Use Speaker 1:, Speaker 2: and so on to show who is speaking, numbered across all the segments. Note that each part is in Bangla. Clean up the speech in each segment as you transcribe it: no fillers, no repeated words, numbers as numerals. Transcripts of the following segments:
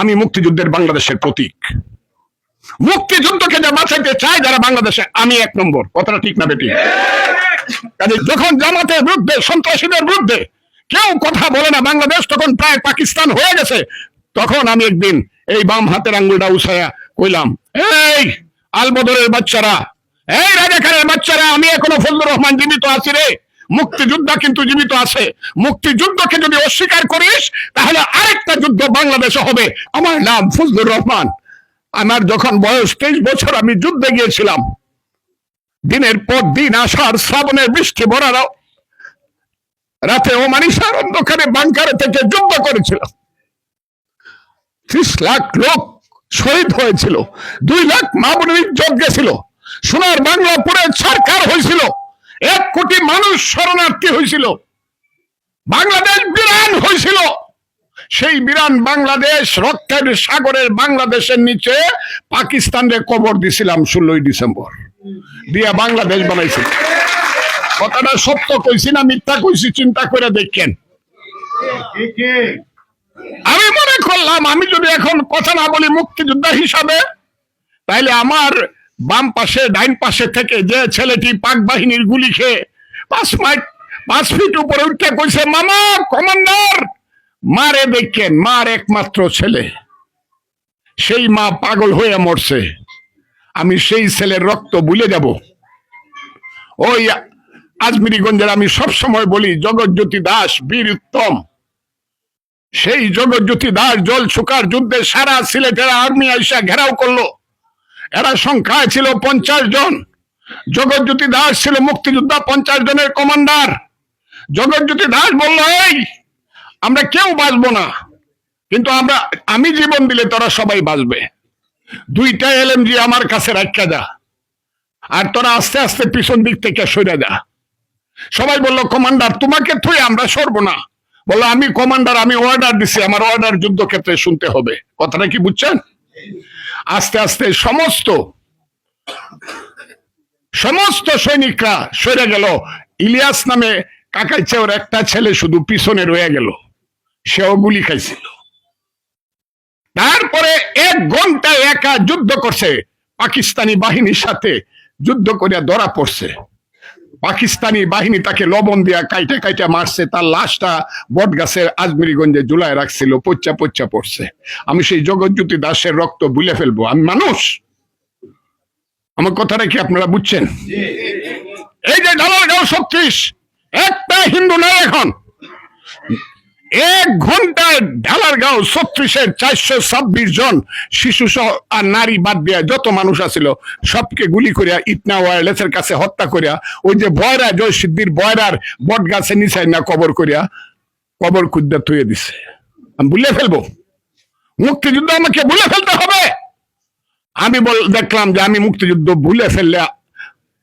Speaker 1: আমি মুক্তিযুদ্ধের বাংলাদেশের প্রতীক। মুক্তিযুদ্ধকে যা বাঁচাইতে চায় যারা বাংলাদেশে, আমি এক নম্বর। কথাটা ঠিক না বেটি? কাজে যখন জামাতের বিরুদ্ধে, সন্ত্রাসীদের বিরুদ্ধে কেউ কথা বলে না, বাংলাদেশ তখন প্রায় পাকিস্তান হয়ে গেছে, তখন আমি একদিন এই বাম হাতের আঙ্গুলটা উছায়া কইলাম, এই আলবদরের বাচ্চারা, এই রাজাকারের বাচ্চারা, আমি এখনো ফজলুর রহমান জীবিত আছি রে। মুক্তিযোদ্ধা কিন্তু জীবিত আছে। মুক্তিযুদ্ধকে যদি অস্বীকার করিস তাহলে আরেকটা যুদ্ধ বাংলাদেশে হবে। আমার নাম ফজলুর রহমান। আমার যখন বয়স 23 বছর, আমি যুদ্ধে গিয়েছিলাম। দিনের পর দিন আষাঢ় শ্রাবণের বৃষ্টি ভরা রাতে ওমানিসার অন্ধকারে বাংকারে থেকে যুদ্ধ করেছিলাম। 30 লাখ লোক শহীদ হয়েছিল, 2 লাখ মা বোনের ইজ্জত গেছিল, সোনার বাংলা পুরে ছারখার হয়েছিল, 1 কোটি মানুষ শরণার্থী হয়েছিল, বাংলাদেশ বিরান হয়েছিল। সেই বিরান বাংলাদেশ রক্তের সাগরের বাংলাদেশের নিচে পাকিস্তানের কবর দিছিলাম 16 ডিসেম্বর দিয়া বাংলাদেশ বানাইছিল। কথাটা সত্য কইছি না মিথ্যা কইছি চিন্তা করে দেখেন। আমি মনে করলাম আমি যদি এখন কথা না বলি মুক্তিযোদ্ধা হিসাবে, তাইলে আমার বাম পাশে ডাইন পাশে থেকে যে ছেলেটি পাক বাহিনীর গুলি খেয়ে 5 ফিট উপরে উঠে কইছে, মামা কমান্ডার, মারে দেখেন, মার একমাত্র ছেলে, সেই মা পাগল হয়ে মরছে, আমি সেই ছেলের রক্ত ভুলে যাব? ওই আজমিরিগঞ্জের আমি সব সময় বলি জগৎজ্যোতি দাস বীর উত্তম, সেই জগৎজ্যোতি দাস জল শুকার যুদ্ধে সারা সিলেটের আর্মি আইসা ঘেরাও করলো। এরা সংখ্যায় ছিল 50 জন। জগৎজ্যোতি দাস ছিল মুক্তিযোদ্ধা 50 জনের কমান্ডার। জগৎজ্যোতি দাস বলল, এই আমরা কেউ বাঁচবো না, কিন্তু আমি জীবন দিলে তোরা সবাই বাঁচবে। 2টা LMG আমার কাছে রাখা যা, আর তোরা আস্তে আস্তে পিছন দিক থেকে সরে যা। সবাই বলল, কমান্ডার তোমাকে থুই আমরা সরবো না। বললো, আমি কমান্ডার, আমি অর্ডার দিছি, আমার অর্ডার যুদ্ধক্ষেত্রে শুনতে হবে। কথাটা কি বুঝছেন? আস্তে আস্তে সমস্ত সৈনিকরা সরে গেল। ইলিয়াস নামে কাকাইছে ওর একটা ছেলে শুধু পিছনে রয়ে গেল, সেও গুলি খাইছিল। তারপরে 1 ঘন্টা একা যুদ্ধ করছে, পাকিস্তানি বাহিনীর সাথে যুদ্ধ করিয়া ধরা পড়ছে। পাকিস্তানি বাহিনী তাকে লবণ দিয়া কাইটা কাইটা মারছে, তার লাশটা বট গাছের আজমিরিগঞ্জে ঝুলায় রাখছিল, পচ্চা পড়ছে। আমি সেই জগৎজ্যোতি দাসের রক্ত ভুলে ফেলবো? আমি মানুষ? আমার কথাটা কি আপনারা বুঝছেন? এই যে ঢালারগাঁও 36, একটা হিন্দু নাই এখন। 1 ঘন্টায় ঢালারগাঁও 36-এর 426 জন শিশু সহ আর নারী বাদ দিয়া যত মানুষ আছিল সবকে গুলি করিয়া ইটনা ওয়্যারলেসের কাছে হত্যা করিয়া, ওই যে বয়রা জয় সিদ্ধির বয়রার বট গাছে নিচাই না কবর করিয়া কবর খুদ্া থুয়ে দিছে। আমি ভুলে ফেলবো? মুক্তিযুদ্ধ আমাকে ভুলে ফেলতে হবে? আমি দেখলাম যে আমি মুক্তিযুদ্ধ ভুলে ফেললে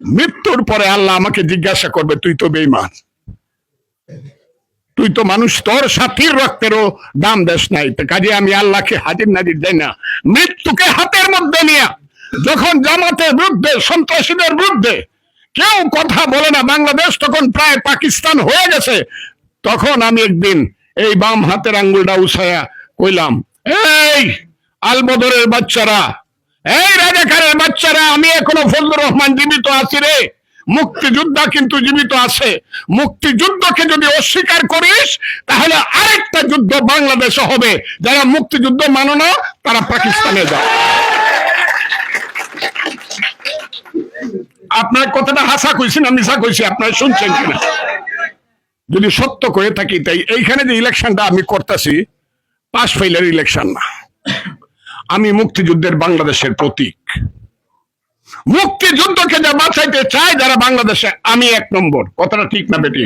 Speaker 1: মৃত্যুর পরে আল্লাহ আমাকে জিজ্ঞাসা করবে, তুই তো বেঈমান, তুই তো মানুষ, তোর সাথীর রক্তেরও দাম দেশ নাই। কাজে আমি আল্লাহকে হাজির নাজির দেয় না। মৃত্যুকে হাতের মধ্যে নিয়ে যখন জামাতের বিরুদ্ধে, সন্ত্রাসীদের বিরুদ্ধে কেউ কথা বলে না, বাংলাদেশ তখন প্রায় পাকিস্তান হয়ে গেছে, তখন আমি একদিন এই বাম হাতের আঙ্গুলটা উছায়া কইলাম, এই আলবদরের বাচ্চারা, এই রাজাকারের বাচ্চারা, আমি এখনো ফজলুর রহমান জীবিত আছি রে। মুক্তিযোদ্ধা কিন্তু জীবিত আছে। মুক্তিযুদ্ধকে যদি অস্বীকার করিস তাহলে আরেকটা যুদ্ধ বাংলাদেশে হবে। যারা মুক্তিযুদ্ধ মানো না তারা পাকিস্তানে যাও। আপনার কথাটা হাসা কইছি না মিছা কইছি আপনারা শুনছেন কিনা? যদি সত্য করে থাকি, তাই এইখানে যে ইলেকশনটা আমি করতেছি পাস ফেইলের ইলেকশন না, আমি মুক্তিযুদ্ধের বাংলাদেশের প্রতীক। মুক্তিযুদ্ধকে যা বাঁচাইতে চায় যারা বাংলাদেশে, আমি এক নম্বর। কথাটা ঠিক না বেটি?